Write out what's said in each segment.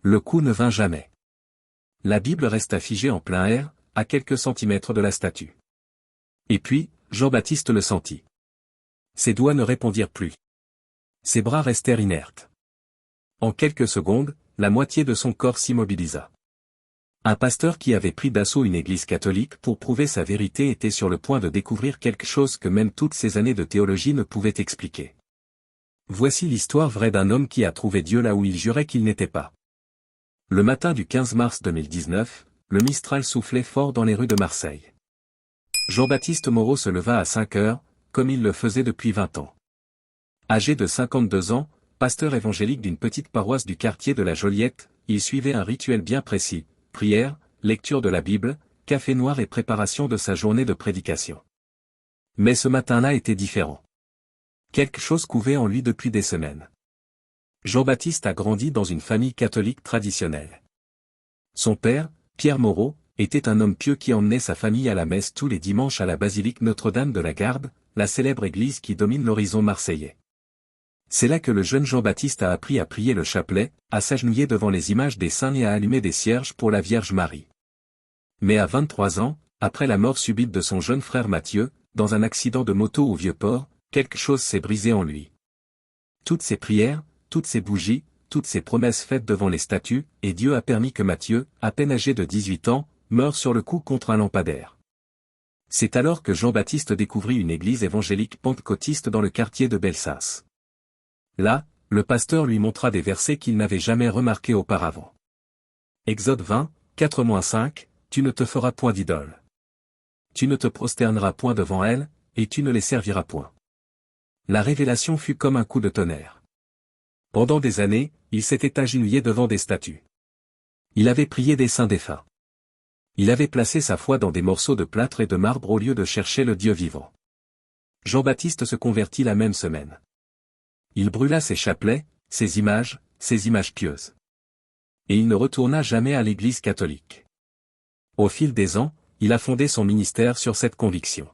Le coup ne vint jamais. La Bible resta figée en plein air, à quelques centimètres de la statue. Et puis, Jean-Baptiste le sentit. Ses doigts ne répondirent plus. Ses bras restèrent inertes. En quelques secondes, la moitié de son corps s'immobilisa. Un pasteur qui avait pris d'assaut une église catholique pour prouver sa vérité était sur le point de découvrir quelque chose que même toutes ces années de théologie ne pouvaient expliquer. Voici l'histoire vraie d'un homme qui a trouvé Dieu là où il jurait qu'il n'était pas. Le matin du 15 mars 2019, le Mistral soufflait fort dans les rues de Marseille. Jean-Baptiste Moreau se leva à 5 heures, comme il le faisait depuis 20 ans. Âgé de 52 ans, pasteur évangélique d'une petite paroisse du quartier de la Joliette, il suivait un rituel bien précis, prière, lecture de la Bible, café noir et préparation de sa journée de prédication. Mais ce matin-là était différent. Quelque chose couvait en lui depuis des semaines. Jean-Baptiste a grandi dans une famille catholique traditionnelle. Son père, Pierre Moreau, était un homme pieux qui emmenait sa famille à la messe tous les dimanches à la basilique Notre-Dame de la Garde, la célèbre église qui domine l'horizon marseillais. C'est là que le jeune Jean-Baptiste a appris à prier le chapelet, à s'agenouiller devant les images des saints et à allumer des cierges pour la Vierge Marie. Mais à 23 ans, après la mort subite de son jeune frère Mathieu, dans un accident de moto au Vieux-Port, quelque chose s'est brisé en lui. Toutes ses prières, toutes ses bougies, toutes ses promesses faites devant les statues, et Dieu a permis que Mathieu, à peine âgé de 18 ans, meure sur le coup contre un lampadaire. C'est alors que Jean-Baptiste découvrit une église évangélique pentecôtiste dans le quartier de Belsace. Là, le pasteur lui montra des versets qu'il n'avait jamais remarqués auparavant. Exode 20, 4-5, tu ne te feras point d'idole. Tu ne te prosterneras point devant elles, et tu ne les serviras point. La révélation fut comme un coup de tonnerre. Pendant des années, il s'était agenouillé devant des statues. Il avait prié des saints défunts. Il avait placé sa foi dans des morceaux de plâtre et de marbre au lieu de chercher le Dieu vivant. Jean-Baptiste se convertit la même semaine. Il brûla ses chapelets, ses images pieuses. Et il ne retourna jamais à l'église catholique. Au fil des ans, il a fondé son ministère sur cette conviction.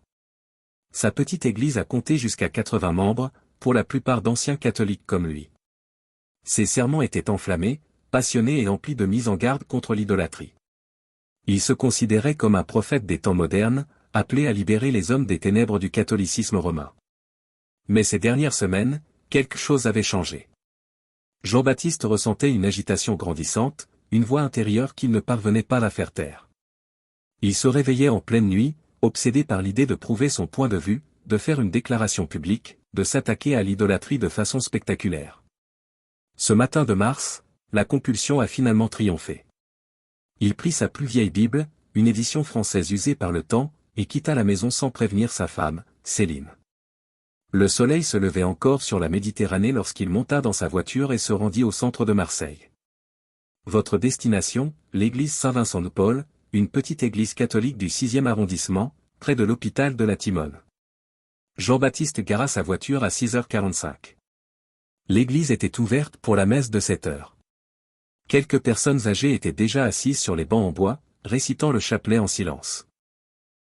Sa petite église a compté jusqu'à 80 membres, pour la plupart d'anciens catholiques comme lui. Ses sermons étaient enflammés, passionnés et emplis de mise en garde contre l'idolâtrie. Il se considérait comme un prophète des temps modernes, appelé à libérer les hommes des ténèbres du catholicisme romain. Mais ces dernières semaines, quelque chose avait changé. Jean-Baptiste ressentait une agitation grandissante, une voix intérieure qu'il ne parvenait pas à faire taire. Il se réveillait en pleine nuit, obsédé par l'idée de prouver son point de vue, de faire une déclaration publique, de s'attaquer à l'idolâtrie de façon spectaculaire. Ce matin de mars, la compulsion a finalement triomphé. Il prit sa plus vieille Bible, une édition française usée par le temps, et quitta la maison sans prévenir sa femme, Céline. Le soleil se levait encore sur la Méditerranée lorsqu'il monta dans sa voiture et se rendit au centre de Marseille. Votre destination, l'église Saint-Vincent de Paul, une petite église catholique du 6e arrondissement, près de l'hôpital de la Timone. Jean-Baptiste gara sa voiture à 6h45. L'église était ouverte pour la messe de 7 heures. Quelques personnes âgées étaient déjà assises sur les bancs en bois, récitant le chapelet en silence.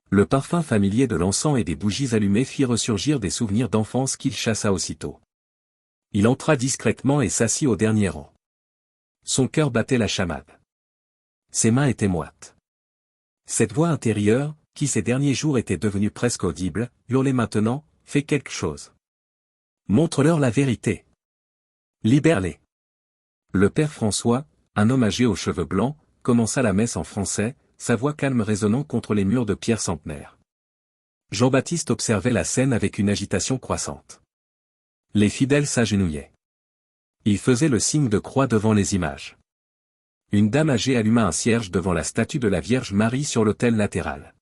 Le parfum familier de l'encens et des bougies allumées fit ressurgir des souvenirs d'enfance qu'il chassa aussitôt. Il entra discrètement et s'assit au dernier rang. Son cœur battait la chamade. Ses mains étaient moites. Cette voix intérieure, qui ces derniers jours était devenue presque audible, hurlait maintenant, « Fais quelque chose. Montre-leur la vérité. Libère-les. » Le père François, un homme âgé aux cheveux blancs, commença la messe en français, sa voix calme résonnant contre les murs de pierre centenaire. Jean-Baptiste observait la scène avec une agitation croissante. Les fidèles s'agenouillaient. Ils faisaient le signe de croix devant les images. Une dame âgée alluma un cierge devant la statue de la Vierge Marie sur l'autel latéral.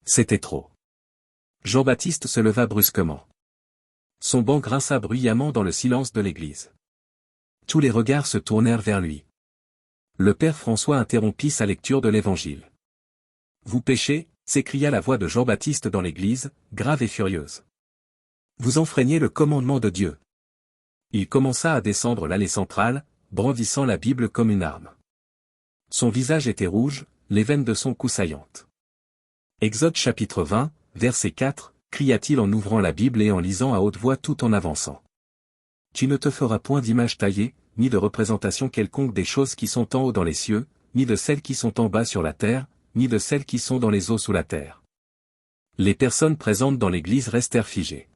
C'était trop. Jean-Baptiste se leva brusquement. Son banc grinça bruyamment dans le silence de l'église. Tous les regards se tournèrent vers lui. Le père François interrompit sa lecture de l'Évangile. « Vous péchez » s'écria la voix de Jean-Baptiste dans l'église, grave et furieuse. « Vous enfreignez le commandement de Dieu. » Il commença à descendre l'allée centrale, brandissant la Bible comme une arme. Son visage était rouge, les veines de son cou saillantes. Exode chapitre 20, verset 4, cria-t-il en ouvrant la Bible et en lisant à haute voix tout en avançant. « Tu ne te feras point d'image taillée, ni de représentation quelconque des choses qui sont en haut dans les cieux, ni de celles qui sont en bas sur la terre, ni de celles qui sont dans les eaux sous la terre. Les personnes présentes dans l'église restèrent figées.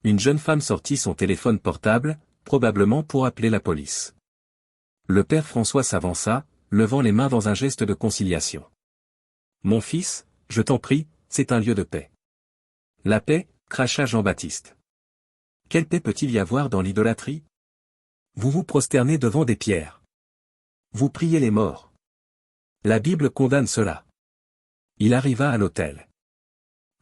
Une jeune femme sortit son téléphone portable, probablement pour appeler la police. Le père François s'avança, levant les mains dans un geste de conciliation. « Mon fils, je t'en prie, c'est un lieu de paix. » « La paix » cracha Jean-Baptiste. « Quelle paix peut-il y avoir dans l'idolâtrie? Vous vous prosternez devant des pierres. Vous priez les morts. La Bible condamne cela. » Il arriva à l'autel.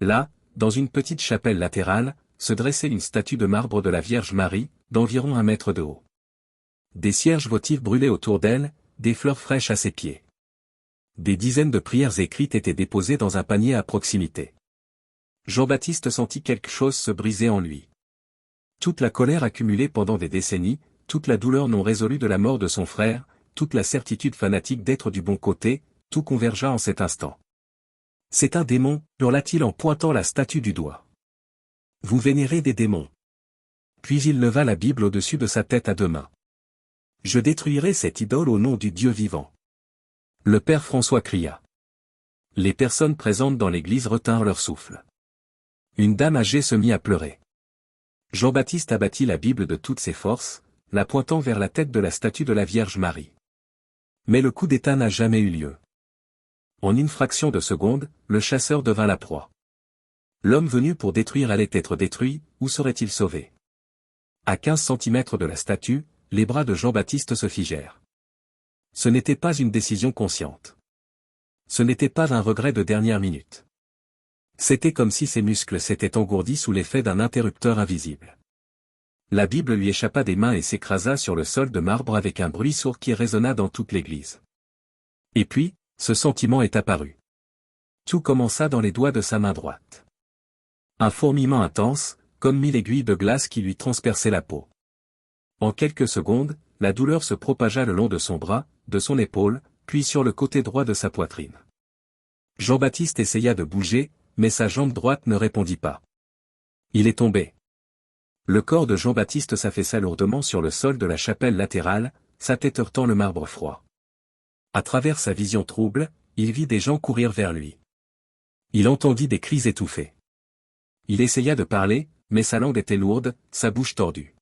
Là, dans une petite chapelle latérale, se dressait une statue de marbre de la Vierge Marie, d'environ 1 mètre de haut. Des cierges votifs brûlaient autour d'elle, des fleurs fraîches à ses pieds. Des dizaines de prières écrites étaient déposées dans un panier à proximité. Jean-Baptiste sentit quelque chose se briser en lui. Toute la colère accumulée pendant des décennies, toute la douleur non résolue de la mort de son frère, toute la certitude fanatique d'être du bon côté, tout convergea en cet instant. « C'est un démon » hurla-t-il en pointant la statue du doigt. « Vous vénérez des démons. » Puis il leva la Bible au-dessus de sa tête à 2 mains. « Je détruirai cette idole au nom du Dieu vivant. » Le père François cria. Les personnes présentes dans l'église retinrent leur souffle. Une dame âgée se mit à pleurer. Jean-Baptiste abattit la Bible de toutes ses forces, la pointant vers la tête de la statue de la Vierge Marie. Mais le coup d'état n'a jamais eu lieu. En une fraction de seconde, le chasseur devint la proie. L'homme venu pour détruire allait être détruit, où serait-il sauvé? À 15 centimètres de la statue, les bras de Jean-Baptiste se figèrent. Ce n'était pas une décision consciente. Ce n'était pas un regret de dernière minute. C'était comme si ses muscles s'étaient engourdis sous l'effet d'un interrupteur invisible. La Bible lui échappa des mains et s'écrasa sur le sol de marbre avec un bruit sourd qui résonna dans toute l'église. Et puis, ce sentiment est apparu. Tout commença dans les doigts de sa main droite. Un fourmillement intense, comme 1000 aiguilles de glace qui lui transperçaient la peau. En quelques secondes, la douleur se propagea le long de son bras, de son épaule, puis sur le côté droit de sa poitrine. Jean-Baptiste essaya de bouger, mais sa jambe droite ne répondit pas. Il est tombé. Le corps de Jean-Baptiste s'affaissa lourdement sur le sol de la chapelle latérale, sa tête heurtant le marbre froid. À travers sa vision trouble, il vit des gens courir vers lui. Il entendit des cris étouffés. Il essaya de parler, mais sa langue était lourde, sa bouche tordue.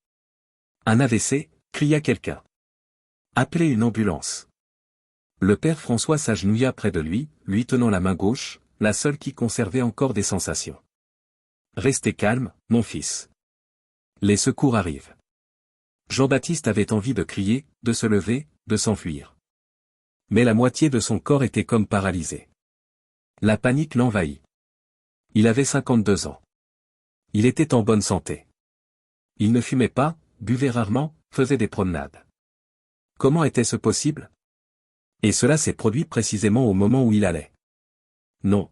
« Un AVC » cria quelqu'un. « Appelez une ambulance. » Le père François s'agenouilla près de lui, lui tenant la main gauche, la seule qui conservait encore des sensations. « Restez calme, mon fils. Les secours arrivent. » Jean-Baptiste avait envie de crier, de se lever, de s'enfuir. Mais la moitié de son corps était comme paralysée. La panique l'envahit. Il avait 52 ans. Il était en bonne santé. Il ne fumait pas, buvait rarement, faisait des promenades. Comment était-ce possible? Et cela s'est produit précisément au moment où il allait. Non.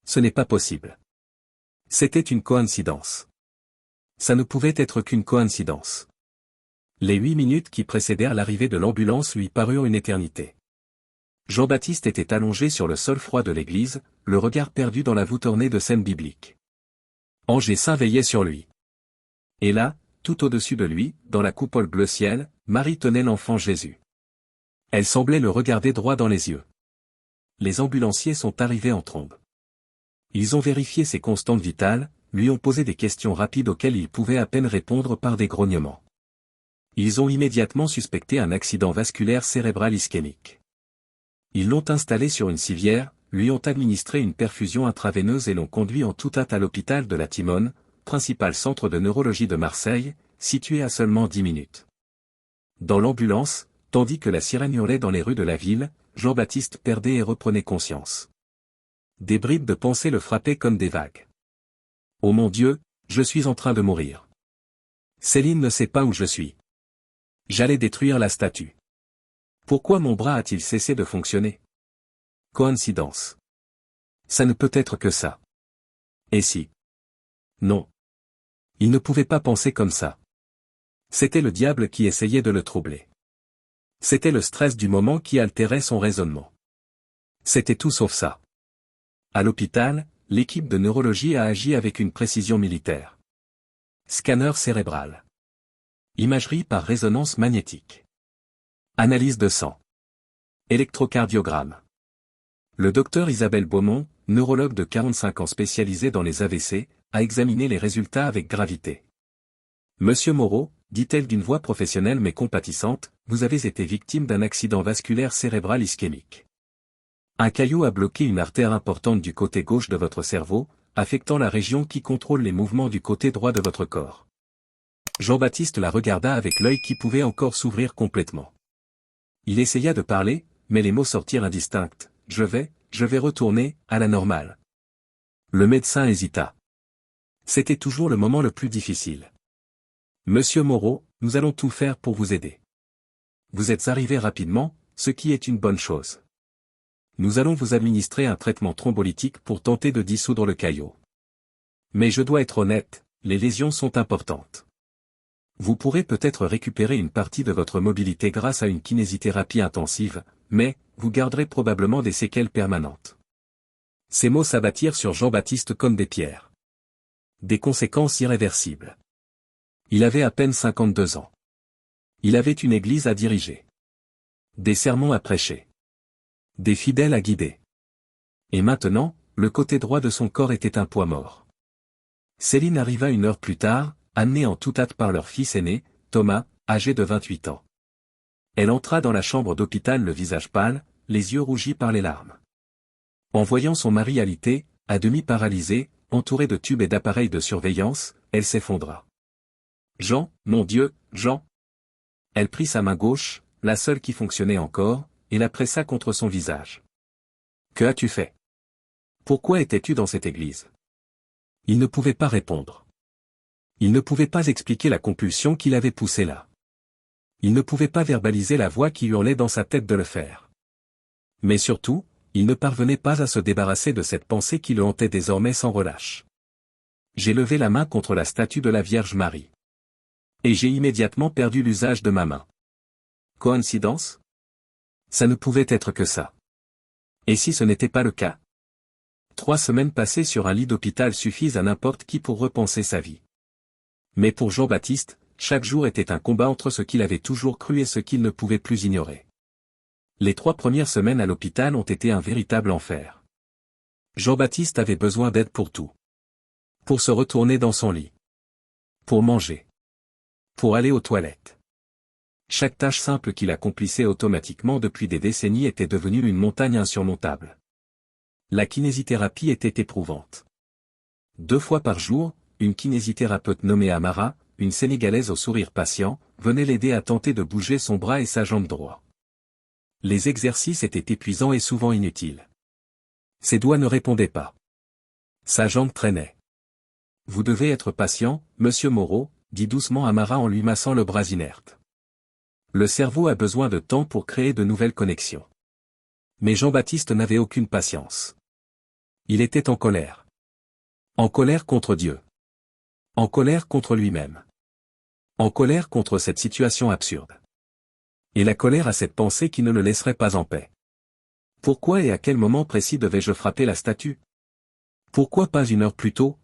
Ce n'est pas possible. C'était une coïncidence. Ça ne pouvait être qu'une coïncidence. Les 8 minutes qui précédèrent l'arrivée de l'ambulance lui parurent une éternité. Jean-Baptiste était allongé sur le sol froid de l'église, le regard perdu dans la voûte ornée de scènes bibliques. Ange et saint veillaient sur lui. Et là, tout au-dessus de lui, dans la coupole bleu ciel, Marie tenait l'enfant Jésus. Elle semblait le regarder droit dans les yeux. Les ambulanciers sont arrivés en trombe. Ils ont vérifié ses constantes vitales, lui ont posé des questions rapides auxquelles il pouvait à peine répondre par des grognements. Ils ont immédiatement suspecté un accident vasculaire cérébral ischémique. Ils l'ont installé sur une civière, lui ont administré une perfusion intraveineuse et l'ont conduit en toute hâte à l'hôpital de la Timone, principal centre de neurologie de Marseille, situé à seulement 10 minutes. Dans l'ambulance, tandis que la sirène hurlait dans les rues de la ville, Jean-Baptiste perdait et reprenait conscience. Des bribes de pensée le frappaient comme des vagues. « Oh mon Dieu, je suis en train de mourir. Céline ne sait pas où je suis. J'allais détruire la statue. Pourquoi mon bras a-t-il cessé de fonctionner? Coïncidence. Ça ne peut être que ça. Et si? Non. Il ne pouvait pas penser comme ça. C'était le diable qui essayait de le troubler. C'était le stress du moment qui altérait son raisonnement. C'était tout sauf ça. À l'hôpital, l'équipe de neurologie a agi avec une précision militaire. Scanner cérébral. Imagerie par résonance magnétique. Analyse de sang. Électrocardiogramme. Le docteur Isabelle Beaumont, neurologue de 45 ans spécialisée dans les AVC, a examiné les résultats avec gravité. Monsieur Moreau, dit-elle d'une voix professionnelle mais compatissante, vous avez été victime d'un accident vasculaire cérébral ischémique. Un caillou a bloqué une artère importante du côté gauche de votre cerveau, affectant la région qui contrôle les mouvements du côté droit de votre corps. Jean-Baptiste la regarda avec l'œil qui pouvait encore s'ouvrir complètement. Il essaya de parler, mais les mots sortirent indistincts. Je vais retourner, à la normale. Le médecin hésita. C'était toujours le moment le plus difficile. Monsieur Moreau, nous allons tout faire pour vous aider. Vous êtes arrivé rapidement, ce qui est une bonne chose. Nous allons vous administrer un traitement thrombolytique pour tenter de dissoudre le caillot. Mais je dois être honnête, les lésions sont importantes. Vous pourrez peut-être récupérer une partie de votre mobilité grâce à une kinésithérapie intensive, mais, vous garderez probablement des séquelles permanentes. Ces mots s'abattirent sur Jean-Baptiste comme des pierres. Des conséquences irréversibles. Il avait à peine 52 ans. Il avait une église à diriger. Des sermons à prêcher. Des fidèles à guider. Et maintenant, le côté droit de son corps était un poids mort. Céline arriva 1 heure plus tard, amenée en toute hâte par leur fils aîné, Thomas, âgé de 28 ans. Elle entra dans la chambre d'hôpital le visage pâle, les yeux rougis par les larmes. En voyant son mari alité, à demi paralysé, entouré de tubes et d'appareils de surveillance, elle s'effondra. Jean, mon Dieu, Jean! Elle prit sa main gauche, la seule qui fonctionnait encore, et la pressa contre son visage. Que as-tu fait? Pourquoi étais-tu dans cette église? Il ne pouvait pas répondre. Il ne pouvait pas expliquer la compulsion qui l'avait poussé là. Il ne pouvait pas verbaliser la voix qui hurlait dans sa tête de le faire. Mais surtout, il ne parvenait pas à se débarrasser de cette pensée qui le hantait désormais sans relâche. J'ai levé la main contre la statue de la Vierge Marie. Et j'ai immédiatement perdu l'usage de ma main. Coïncidence? Ça ne pouvait être que ça. Et si ce n'était pas le cas? 3 semaines passées sur un lit d'hôpital suffisent à n'importe qui pour repenser sa vie. Mais pour Jean-Baptiste, chaque jour était un combat entre ce qu'il avait toujours cru et ce qu'il ne pouvait plus ignorer. Les 3 premières semaines à l'hôpital ont été un véritable enfer. Jean-Baptiste avait besoin d'aide pour tout. Pour se retourner dans son lit. Pour manger. Pour aller aux toilettes. Chaque tâche simple qu'il accomplissait automatiquement depuis des décennies était devenue une montagne insurmontable. La kinésithérapie était éprouvante. 2 fois par jour, une kinésithérapeute nommée Amara, une Sénégalaise au sourire patient, venait l'aider à tenter de bouger son bras et sa jambe droit. Les exercices étaient épuisants et souvent inutiles. Ses doigts ne répondaient pas. Sa jambe traînait. Vous devez être patient, monsieur Moreau, dit doucement Amara en lui massant le bras inerte. Le cerveau a besoin de temps pour créer de nouvelles connexions. Mais Jean-Baptiste n'avait aucune patience. Il était en colère. En colère contre Dieu. En colère contre lui-même. En colère contre cette situation absurde. Et la colère à cette pensée qui ne le laisserait pas en paix. Pourquoi et à quel moment précis devais-je frapper la statue? Pourquoi pas 1 heure plus tôt?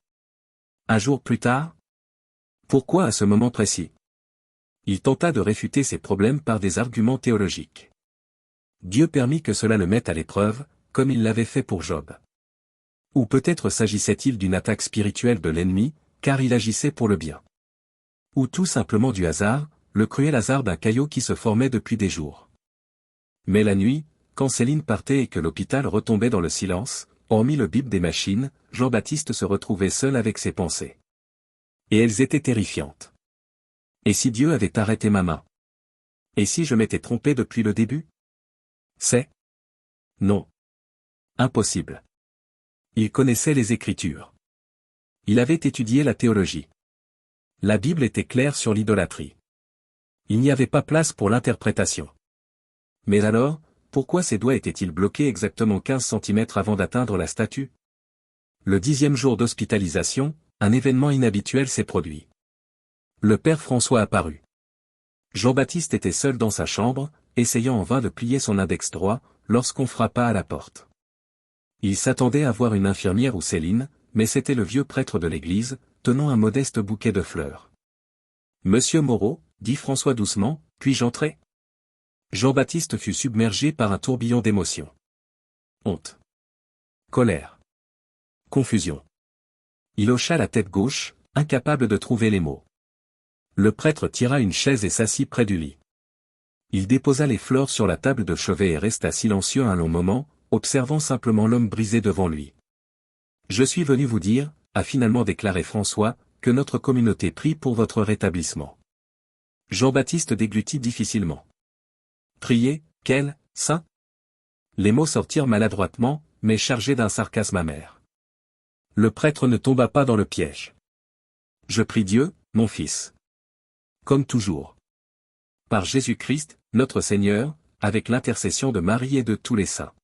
Un jour plus tard? Pourquoi à ce moment précis? Il tenta de réfuter ses problèmes par des arguments théologiques. Dieu permit que cela le mette à l'épreuve, comme il l'avait fait pour Job. Ou peut-être s'agissait-il d'une attaque spirituelle de l'ennemi, car il agissait pour le bien. Ou tout simplement du hasard, le cruel hasard d'un caillot qui se formait depuis des jours. Mais la nuit, quand Céline partait et que l'hôpital retombait dans le silence, hormis le bip des machines, Jean-Baptiste se retrouvait seul avec ses pensées. Et elles étaient terrifiantes. Et si Dieu avait arrêté ma main? Et si je m'étais trompé depuis le début? C'est? Non. Impossible. Il connaissait les Écritures. Il avait étudié la théologie. La Bible était claire sur l'idolâtrie. Il n'y avait pas place pour l'interprétation. Mais alors, pourquoi ses doigts étaient-ils bloqués exactement 15 cm avant d'atteindre la statue? Le 10e jour d'hospitalisation, un événement inhabituel s'est produit. Le père François apparut. Jean-Baptiste était seul dans sa chambre, essayant en vain de plier son index droit, lorsqu'on frappa à la porte. Il s'attendait à voir une infirmière ou Céline, mais c'était le vieux prêtre de l'église, tenant un modeste bouquet de fleurs. Monsieur Moreau, dit François doucement, puis-je entrer? Jean-Baptiste fut submergé par un tourbillon d'émotions. Honte. Colère. Confusion. Il hocha la tête gauche, incapable de trouver les mots. Le prêtre tira une chaise et s'assit près du lit. Il déposa les fleurs sur la table de chevet et resta silencieux un long moment, observant simplement l'homme brisé devant lui. Je suis venu vous dire, a finalement déclaré François, que notre communauté prie pour votre rétablissement. Jean-Baptiste déglutit difficilement. Prier, quel saint? Les mots sortirent maladroitement, mais chargés d'un sarcasme amer. Le prêtre ne tomba pas dans le piège. Je prie Dieu, mon fils. Comme toujours. Par Jésus-Christ, notre Seigneur, avec l'intercession de Marie et de tous les saints.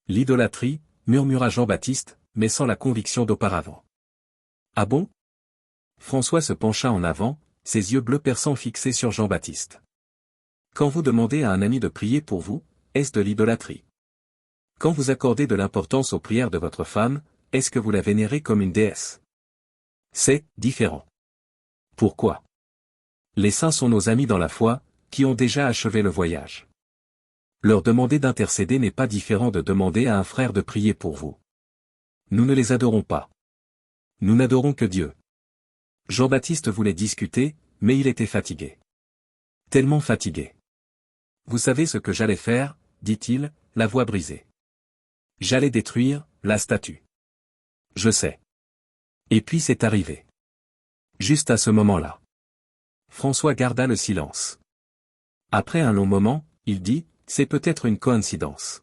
L'idolâtrie, murmura Jean-Baptiste, mais sans la conviction d'auparavant. Ah bon? François se pencha en avant, ses yeux bleus perçants fixés sur Jean-Baptiste. Quand vous demandez à un ami de prier pour vous, est-ce de l'idolâtrie? Quand vous accordez de l'importance aux prières de votre femme, est-ce que vous la vénérez comme une déesse? C'est différent. Pourquoi? Les saints sont nos amis dans la foi, qui ont déjà achevé le voyage. Leur demander d'intercéder n'est pas différent de demander à un frère de prier pour vous. Nous ne les adorons pas. Nous n'adorons que Dieu. Jean-Baptiste voulait discuter, mais il était fatigué. Tellement fatigué. Vous savez ce que j'allais faire, dit-il, la voix brisée. J'allais détruire la statue. Je sais. Et puis c'est arrivé. Juste à ce moment-là. François garda le silence. Après un long moment, il dit, c'est peut-être une coïncidence.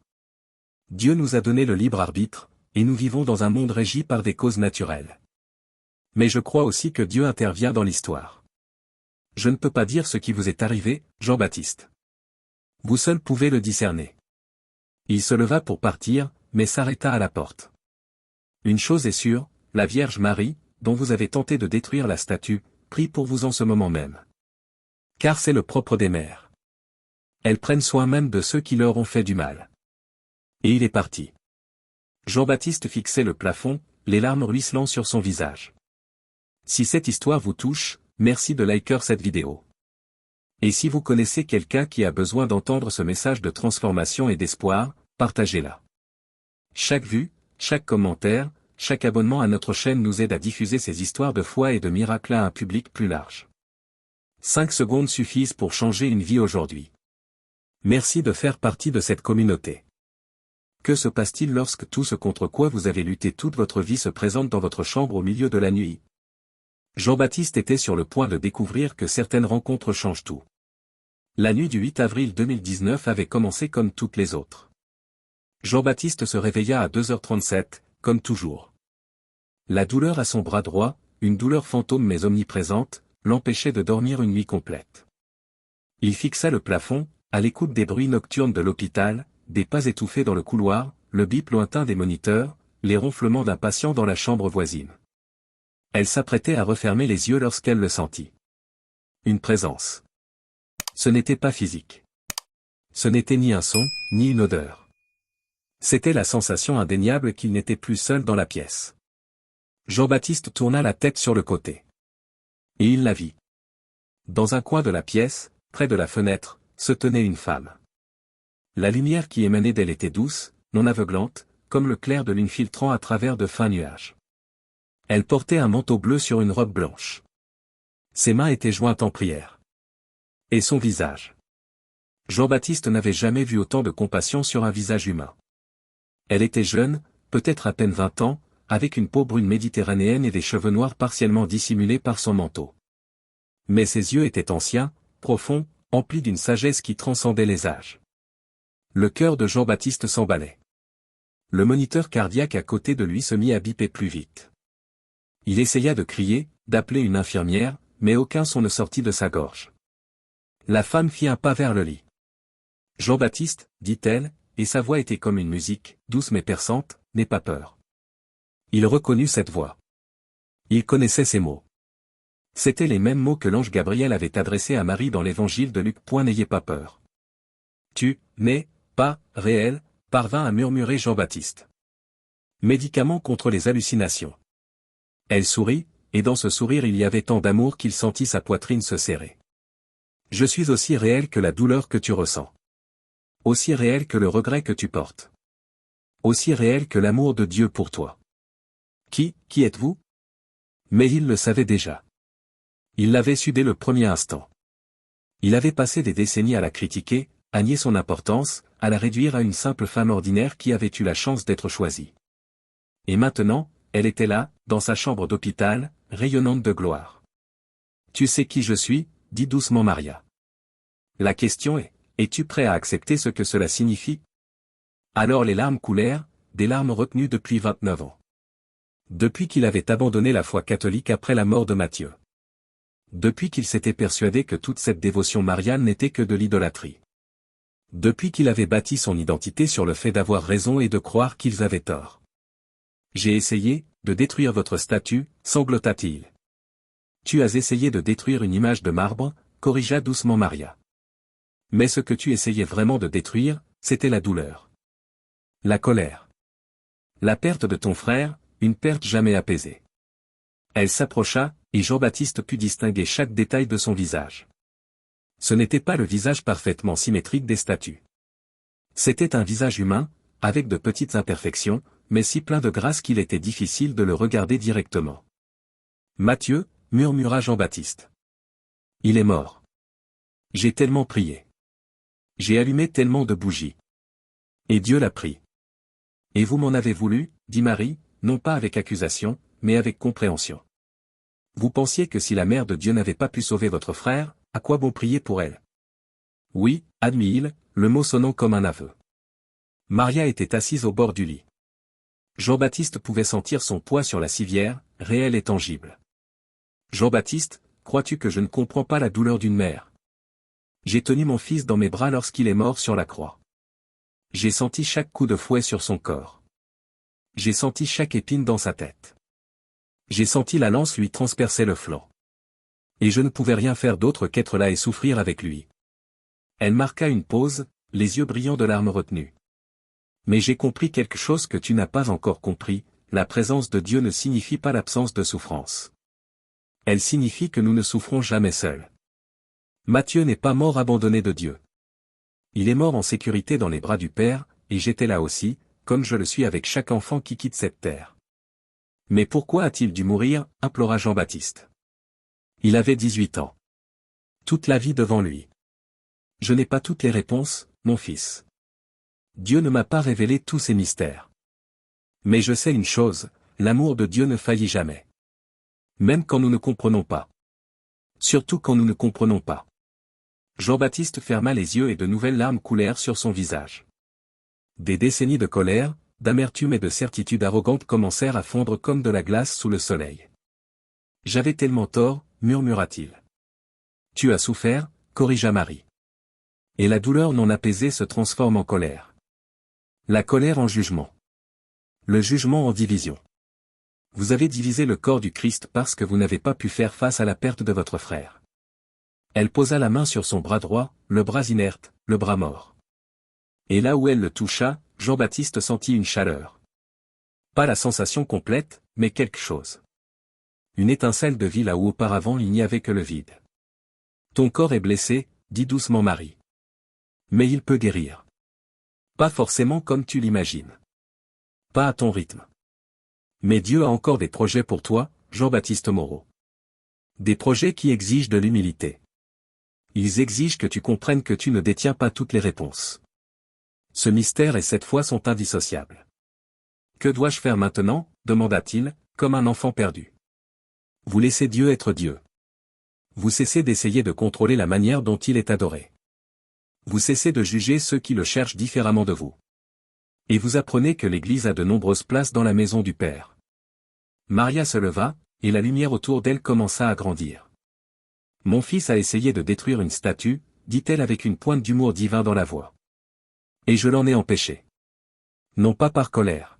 Dieu nous a donné le libre arbitre, et nous vivons dans un monde régi par des causes naturelles. Mais je crois aussi que Dieu intervient dans l'histoire. Je ne peux pas dire ce qui vous est arrivé, Jean-Baptiste. Vous seul pouvez le discerner. Il se leva pour partir, mais s'arrêta à la porte. Une chose est sûre, la Vierge Marie, dont vous avez tenté de détruire la statue, prie pour vous en ce moment même. Car c'est le propre des mères. Elles prennent soin même de ceux qui leur ont fait du mal. Et il est parti. Jean-Baptiste fixait le plafond, les larmes ruisselant sur son visage. Si cette histoire vous touche, merci de liker cette vidéo. Et si vous connaissez quelqu'un qui a besoin d'entendre ce message de transformation et d'espoir, partagez-la. Chaque vue, chaque commentaire, chaque abonnement à notre chaîne nous aide à diffuser ces histoires de foi et de miracles à un public plus large. 5 secondes suffisent pour changer une vie aujourd'hui. Merci de faire partie de cette communauté. Que se passe-t-il lorsque tout ce contre quoi vous avez lutté toute votre vie se présente dans votre chambre au milieu de la nuit? Jean-Baptiste était sur le point de découvrir que certaines rencontres changent tout. La nuit du 8 avril 2019 avait commencé comme toutes les autres. Jean-Baptiste se réveilla à 2h37, comme toujours. La douleur à son bras droit, une douleur fantôme mais omniprésente, l'empêchait de dormir une nuit complète. Il fixa le plafond, à l'écoute des bruits nocturnes de l'hôpital, des pas étouffés dans le couloir, le bip lointain des moniteurs, les ronflements d'un patient dans la chambre voisine. Elle s'apprêtait à refermer les yeux lorsqu'elle le sentit. Une présence. Ce n'était pas physique. Ce n'était ni un son, ni une odeur. C'était la sensation indéniable qu'il n'était plus seul dans la pièce. Jean-Baptiste tourna la tête sur le côté. Et il la vit. Dans un coin de la pièce, près de la fenêtre, se tenait une femme. La lumière qui émanait d'elle était douce, non aveuglante, comme le clair de lune filtrant à travers de fins nuages. Elle portait un manteau bleu sur une robe blanche. Ses mains étaient jointes en prière. Et son visage. Jean-Baptiste n'avait jamais vu autant de compassion sur un visage humain. Elle était jeune, peut-être à peine 20 ans, avec une peau brune méditerranéenne et des cheveux noirs partiellement dissimulés par son manteau. Mais ses yeux étaient anciens, profonds, emplis d'une sagesse qui transcendait les âges. Le cœur de Jean-Baptiste s'emballait. Le moniteur cardiaque à côté de lui se mit à biper plus vite. Il essaya de crier, d'appeler une infirmière, mais aucun son ne sortit de sa gorge. La femme fit un pas vers le lit. « Jean-Baptiste, dit-elle, et sa voix était comme une musique, douce mais perçante, n'aie pas peur. » Il reconnut cette voix. Il connaissait ces mots. C'étaient les mêmes mots que l'ange Gabriel avait adressés à Marie dans l'évangile de Luc. N'ayez pas peur. Tu n'es pas réel, parvint à murmurer Jean-Baptiste. Médicament contre les hallucinations. Elle sourit, et dans ce sourire il y avait tant d'amour qu'il sentit sa poitrine se serrer. Je suis aussi réel que la douleur que tu ressens. Aussi réel que le regret que tu portes. Aussi réel que l'amour de Dieu pour toi. Qui êtes-vous? Mais il le savait déjà. Il l'avait su dès le premier instant. Il avait passé des décennies à la critiquer, à nier son importance, à la réduire à une simple femme ordinaire qui avait eu la chance d'être choisie. Et maintenant, elle était là, dans sa chambre d'hôpital, rayonnante de gloire. Tu sais qui je suis, dit doucement Maria. La question est, es-tu prêt à accepter ce que cela signifie? Alors les larmes coulèrent, des larmes retenues depuis 29 ans. Depuis qu'il avait abandonné la foi catholique après la mort de Matthieu. Depuis qu'il s'était persuadé que toute cette dévotion mariale n'était que de l'idolâtrie. Depuis qu'il avait bâti son identité sur le fait d'avoir raison et de croire qu'ils avaient tort. J'ai essayé, de détruire votre statue, sanglota-t-il. Tu as essayé de détruire une image de marbre, corrigea doucement Maria. Mais ce que tu essayais vraiment de détruire, c'était la douleur. La colère. La perte de ton frère, une perte jamais apaisée. Elle s'approcha, et Jean-Baptiste put distinguer chaque détail de son visage. Ce n'était pas le visage parfaitement symétrique des statues. C'était un visage humain, avec de petites imperfections, mais si plein de grâce qu'il était difficile de le regarder directement. Matthieu, murmura Jean-Baptiste. Il est mort. J'ai tellement prié. J'ai allumé tellement de bougies. Et Dieu l'a pris. Et vous m'en avez voulu, dit Marie, non pas avec accusation, mais avec compréhension. Vous pensiez que si la mère de Dieu n'avait pas pu sauver votre frère, à quoi bon prier pour elle? Oui, admit-il, le mot sonnant comme un aveu. Maria était assise au bord du lit. Jean-Baptiste pouvait sentir son poids sur la civière, réel et tangible. Jean-Baptiste, crois-tu que je ne comprends pas la douleur d'une mère? J'ai tenu mon fils dans mes bras lorsqu'il est mort sur la croix. J'ai senti chaque coup de fouet sur son corps. J'ai senti chaque épine dans sa tête. J'ai senti la lance lui transpercer le flanc. Et je ne pouvais rien faire d'autre qu'être là et souffrir avec lui. Elle marqua une pause, les yeux brillants de larmes retenues. Mais j'ai compris quelque chose que tu n'as pas encore compris, la présence de Dieu ne signifie pas l'absence de souffrance. Elle signifie que nous ne souffrons jamais seuls. Matthieu n'est pas mort abandonné de Dieu. Il est mort en sécurité dans les bras du Père, et j'étais là aussi, comme je le suis avec chaque enfant qui quitte cette terre. Mais pourquoi a-t-il dû mourir, implora Jean-Baptiste. Il avait 18 ans. Toute la vie devant lui. Je n'ai pas toutes les réponses, mon fils. Dieu ne m'a pas révélé tous ses mystères. Mais je sais une chose, l'amour de Dieu ne faillit jamais. Même quand nous ne comprenons pas. Surtout quand nous ne comprenons pas. Jean-Baptiste ferma les yeux et de nouvelles larmes coulèrent sur son visage. Des décennies de colère, d'amertume et de certitude arrogante commencèrent à fondre comme de la glace sous le soleil. J'avais tellement tort, murmura-t-il. Tu as souffert, corrigea Marie. Et la douleur non apaisée se transforme en colère. La colère en jugement. Le jugement en division. Vous avez divisé le corps du Christ parce que vous n'avez pas pu faire face à la perte de votre frère. Elle posa la main sur son bras droit, le bras inerte, le bras mort. Et là où elle le toucha, Jean-Baptiste sentit une chaleur. Pas la sensation complète, mais quelque chose. Une étincelle de vie là où auparavant il n'y avait que le vide. Ton corps est blessé, dit doucement Marie. Mais il peut guérir. Pas forcément comme tu l'imagines. Pas à ton rythme. Mais Dieu a encore des projets pour toi, Jean-Baptiste Moreau. Des projets qui exigent de l'humilité. Ils exigent que tu comprennes que tu ne détiens pas toutes les réponses. Ce mystère et cette foi sont indissociables. Que dois-je faire maintenant, demanda-t-il, comme un enfant perdu. Vous laissez Dieu être Dieu. Vous cessez d'essayer de contrôler la manière dont il est adoré. Vous cessez de juger ceux qui le cherchent différemment de vous. Et vous apprenez que l'Église a de nombreuses places dans la maison du Père. Maria se leva, et la lumière autour d'elle commença à grandir. Mon fils a essayé de détruire une statue, dit-elle avec une pointe d'humour divin dans la voix. Et je l'en ai empêché. Non pas par colère.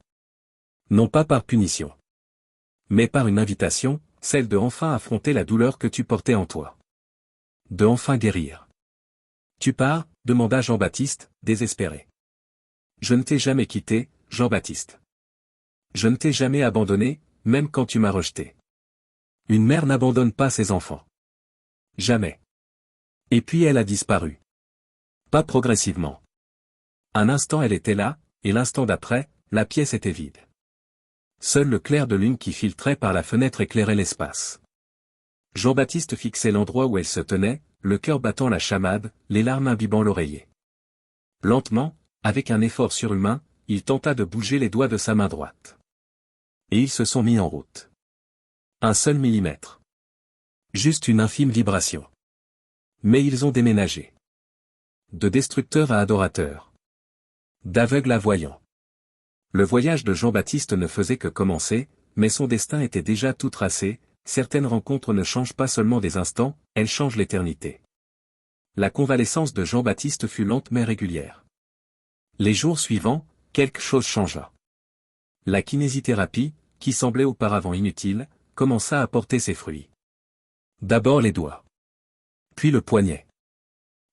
Non pas par punition. Mais par une invitation, celle de enfin affronter la douleur que tu portais en toi. De enfin guérir. Tu pars, demanda Jean-Baptiste, désespéré. Je ne t'ai jamais quitté, Jean-Baptiste. Je ne t'ai jamais abandonné, même quand tu m'as rejeté. Une mère n'abandonne pas ses enfants. Jamais. Et puis elle a disparu. Pas progressivement. Un instant elle était là, et l'instant d'après, la pièce était vide. Seul le clair de lune qui filtrait par la fenêtre éclairait l'espace. Jean-Baptiste fixait l'endroit où elle se tenait, le cœur battant la chamade, les larmes imbibant l'oreiller. Lentement, avec un effort surhumain, il tenta de bouger les doigts de sa main droite. Et ils se sont mis en route. Un seul millimètre. Juste une infime vibration. Mais ils ont déménagé. De destructeur à adorateur. D'aveugle à voyant. Le voyage de Jean-Baptiste ne faisait que commencer, mais son destin était déjà tout tracé. Certaines rencontres ne changent pas seulement des instants, elles changent l'éternité. La convalescence de Jean-Baptiste fut lente mais régulière. Les jours suivants, quelque chose changea. La kinésithérapie, qui semblait auparavant inutile, commença à porter ses fruits. D'abord les doigts. Puis le poignet.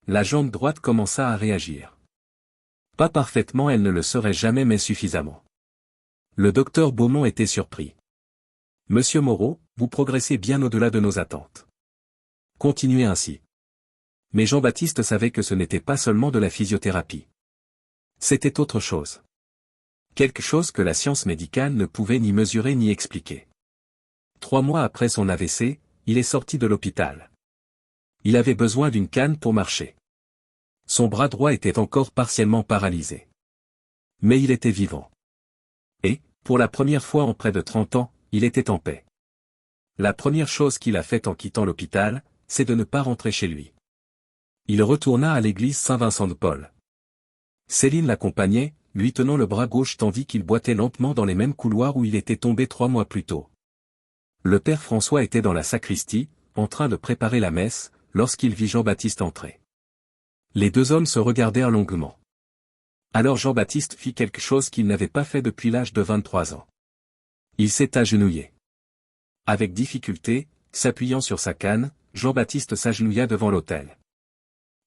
La jambe droite commença à réagir. Pas parfaitement, elle ne le serait jamais, mais suffisamment. Le docteur Beaumont était surpris. Monsieur Moreau, vous progressez bien au-delà de nos attentes. Continuez ainsi. Mais Jean-Baptiste savait que ce n'était pas seulement de la physiothérapie. C'était autre chose. Quelque chose que la science médicale ne pouvait ni mesurer ni expliquer. 3 mois après son AVC, il est sorti de l'hôpital. Il avait besoin d'une canne pour marcher. Son bras droit était encore partiellement paralysé. Mais il était vivant. Et, pour la première fois en près de 30 ans, il était en paix. La première chose qu'il a faite en quittant l'hôpital, c'est de ne pas rentrer chez lui. Il retourna à l'église Saint-Vincent de Paul. Céline l'accompagnait, lui tenant le bras gauche tandis qu'il boitait lentement dans les mêmes couloirs où il était tombé 3 mois plus tôt. Le père François était dans la sacristie, en train de préparer la messe, lorsqu'il vit Jean-Baptiste entrer. Les 2 hommes se regardèrent longuement. Alors Jean-Baptiste fit quelque chose qu'il n'avait pas fait depuis l'âge de 23 ans. Il s'est agenouillé. Avec difficulté, s'appuyant sur sa canne, Jean-Baptiste s'agenouilla devant l'autel.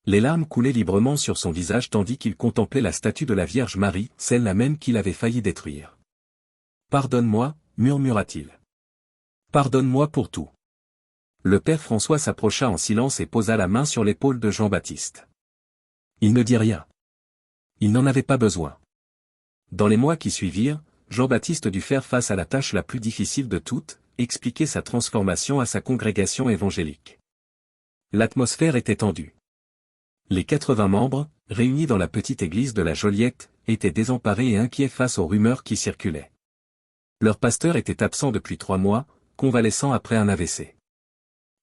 Les larmes coulaient librement sur son visage tandis qu'il contemplait la statue de la Vierge Marie, celle-là même qu'il avait failli détruire. « Pardonne-moi, murmura-t-il. Pardonne-moi pour tout. » Le père François s'approcha en silence et posa la main sur l'épaule de Jean-Baptiste. Il ne dit rien. Il n'en avait pas besoin. Dans les mois qui suivirent, Jean-Baptiste dut faire face à la tâche la plus difficile de toutes, expliquer sa transformation à sa congrégation évangélique. L'atmosphère était tendue. Les 80 membres, réunis dans la petite église de la Joliette, étaient désemparés et inquiets face aux rumeurs qui circulaient. Leur pasteur était absent depuis 3 mois, convalescent après un AVC.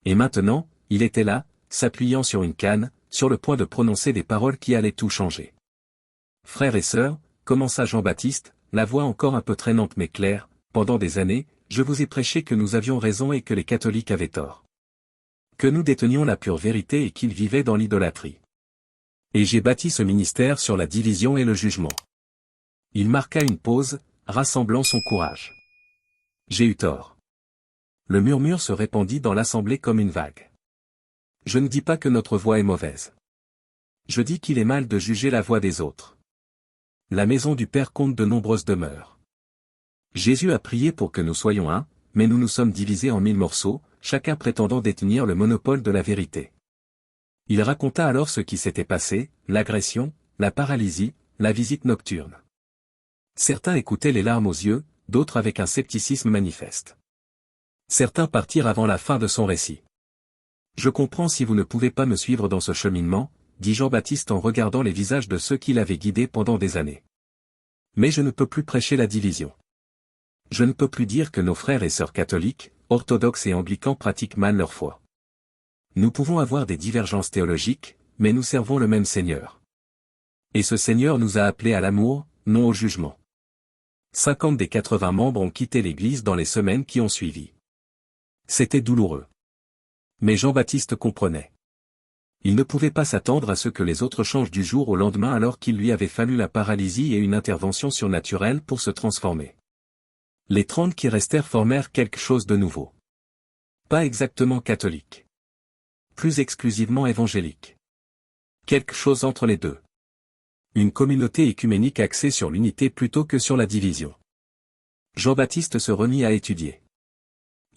Et maintenant, il était là, s'appuyant sur une canne, sur le point de prononcer des paroles qui allaient tout changer. Frères et sœurs, commença Jean-Baptiste, la voix encore un peu traînante mais claire, pendant des années, je vous ai prêché que nous avions raison et que les catholiques avaient tort. Que nous détenions la pure vérité et qu'ils vivaient dans l'idolâtrie. Et j'ai bâti ce ministère sur la division et le jugement. Il marqua une pause, rassemblant son courage. J'ai eu tort. Le murmure se répandit dans l'assemblée comme une vague. Je ne dis pas que notre voix est mauvaise. Je dis qu'il est mal de juger la voix des autres. La maison du Père compte de nombreuses demeures. Jésus a prié pour que nous soyons un, mais nous nous sommes divisés en 1000 morceaux, chacun prétendant détenir le monopole de la vérité. Il raconta alors ce qui s'était passé, l'agression, la paralysie, la visite nocturne. Certains écoutaient les larmes aux yeux, d'autres avec un scepticisme manifeste. Certains partirent avant la fin de son récit. Je comprends si vous ne pouvez pas me suivre dans ce cheminement, dit Jean-Baptiste en regardant les visages de ceux qui l'avaient guidé pendant des années. Mais je ne peux plus prêcher la division. Je ne peux plus dire que nos frères et sœurs catholiques, orthodoxes et anglicans pratiquent mal leur foi. Nous pouvons avoir des divergences théologiques, mais nous servons le même Seigneur. Et ce Seigneur nous a appelés à l'amour, non au jugement. 50 des 80 membres ont quitté l'Église dans les semaines qui ont suivi. C'était douloureux. Mais Jean-Baptiste comprenait. Il ne pouvait pas s'attendre à ce que les autres changent du jour au lendemain alors qu'il lui avait fallu la paralysie et une intervention surnaturelle pour se transformer. Les 30 qui restèrent formèrent quelque chose de nouveau. Pas exactement catholique. Plus exclusivement évangélique. Quelque chose entre les deux. Une communauté écuménique axée sur l'unité plutôt que sur la division. Jean-Baptiste se remit à étudier.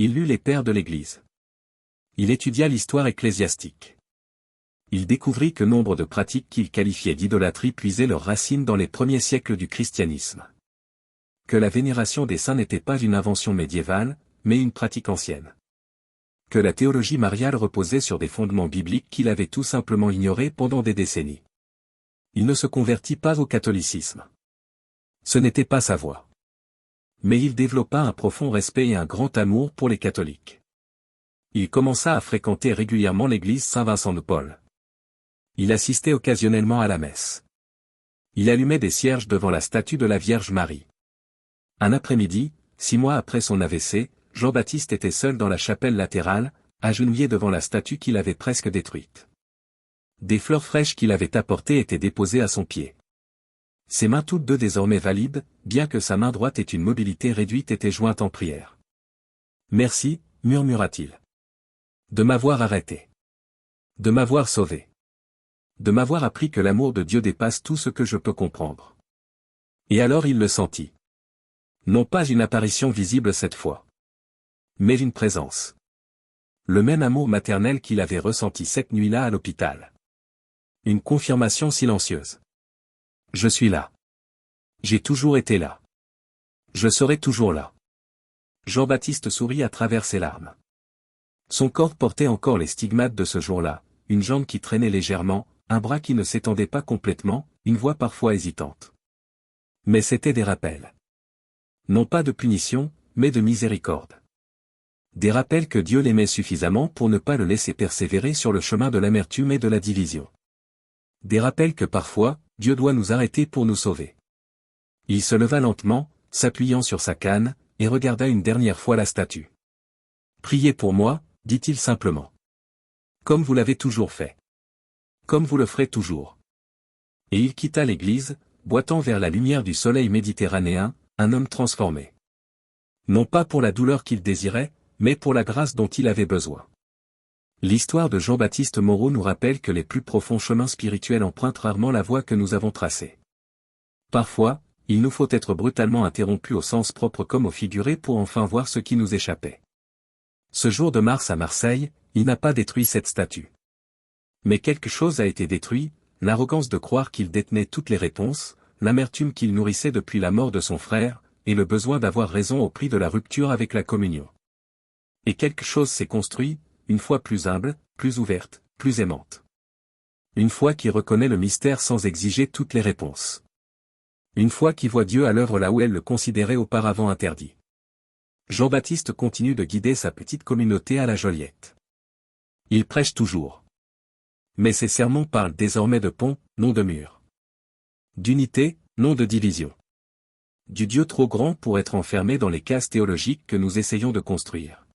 Il lut les pères de l'Église. Il étudia l'histoire ecclésiastique. Il découvrit que nombre de pratiques qu'il qualifiait d'idolâtrie puisaient leurs racines dans les premiers siècles du christianisme. Que la vénération des saints n'était pas une invention médiévale, mais une pratique ancienne. Que la théologie mariale reposait sur des fondements bibliques qu'il avait tout simplement ignorés pendant des décennies. Il ne se convertit pas au catholicisme. Ce n'était pas sa voie. Mais il développa un profond respect et un grand amour pour les catholiques. Il commença à fréquenter régulièrement l'église Saint-Vincent de Paul. Il assistait occasionnellement à la messe. Il allumait des cierges devant la statue de la Vierge Marie. Un après-midi, 6 mois après son AVC, Jean-Baptiste était seul dans la chapelle latérale, agenouillé devant la statue qu'il avait presque détruite. Des fleurs fraîches qu'il avait apportées étaient déposées à son pied. Ses mains toutes deux désormais valides, bien que sa main droite ait une mobilité réduite, étaient jointes en prière. « Merci, murmura-t-il. De m'avoir arrêté. De m'avoir sauvé. De m'avoir appris que l'amour de Dieu dépasse tout ce que je peux comprendre. » Et alors il le sentit. Non pas une apparition visible cette fois, mais une présence. Le même amour maternel qu'il avait ressenti cette nuit-là à l'hôpital. Une confirmation silencieuse. Je suis là. J'ai toujours été là. Je serai toujours là. Jean-Baptiste sourit à travers ses larmes. Son corps portait encore les stigmates de ce jour-là, une jambe qui traînait légèrement, un bras qui ne s'étendait pas complètement, une voix parfois hésitante. Mais c'étaient des rappels. Non pas de punition, mais de miséricorde. Des rappels que Dieu l'aimait suffisamment pour ne pas le laisser persévérer sur le chemin de l'amertume et de la division. Des rappels que parfois, Dieu doit nous arrêter pour nous sauver. Il se leva lentement, s'appuyant sur sa canne, et regarda une dernière fois la statue. « Priez pour moi, dit-il simplement. Comme vous l'avez toujours fait. Comme vous le ferez toujours. » Et il quitta l'église, boitant vers la lumière du soleil méditerranéen, un homme transformé. Non pas pour la douleur qu'il désirait, mais pour la grâce dont il avait besoin. L'histoire de Jean-Baptiste Moreau nous rappelle que les plus profonds chemins spirituels empruntent rarement la voie que nous avons tracée. Parfois, il nous faut être brutalement interrompus au sens propre comme au figuré pour enfin voir ce qui nous échappait. Ce jour de mars à Marseille, il n'a pas détruit cette statue. Mais quelque chose a été détruit, l'arrogance de croire qu'il détenait toutes les réponses, l'amertume qu'il nourrissait depuis la mort de son frère, et le besoin d'avoir raison au prix de la rupture avec la communion. Et quelque chose s'est construit, une foi plus humble, plus ouverte, plus aimante. Une foi qui reconnaît le mystère sans exiger toutes les réponses. Une foi qui voit Dieu à l'œuvre là où elle le considérait auparavant interdit. Jean-Baptiste continue de guider sa petite communauté à la Joliette. Il prêche toujours. Mais ses sermons parlent désormais de pont, non de mur. D'unité, non de division. Du Dieu trop grand pour être enfermé dans les cases théologiques que nous essayons de construire.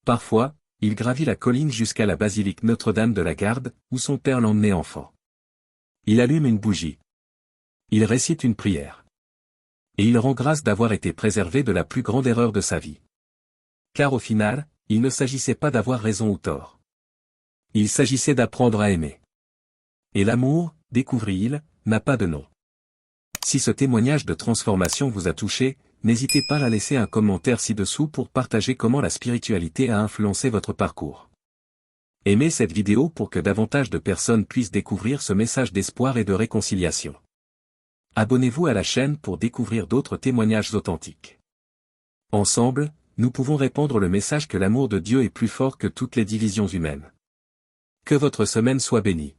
Parfois, il gravit la colline jusqu'à la basilique Notre-Dame de la Garde, où son père l'emmenait enfant. Il allume une bougie. Il récite une prière. Et il rend grâce d'avoir été préservé de la plus grande erreur de sa vie. Car au final, il ne s'agissait pas d'avoir raison ou tort. Il s'agissait d'apprendre à aimer. Et l'amour, découvrit-il, n'a pas de nom. Si ce témoignage de transformation vous a touché, n'hésitez pas à laisser un commentaire ci-dessous pour partager comment la spiritualité a influencé votre parcours. Aimez cette vidéo pour que davantage de personnes puissent découvrir ce message d'espoir et de réconciliation. Abonnez-vous à la chaîne pour découvrir d'autres témoignages authentiques. Ensemble, nous pouvons répandre le message que l'amour de Dieu est plus fort que toutes les divisions humaines. Que votre semaine soit bénie.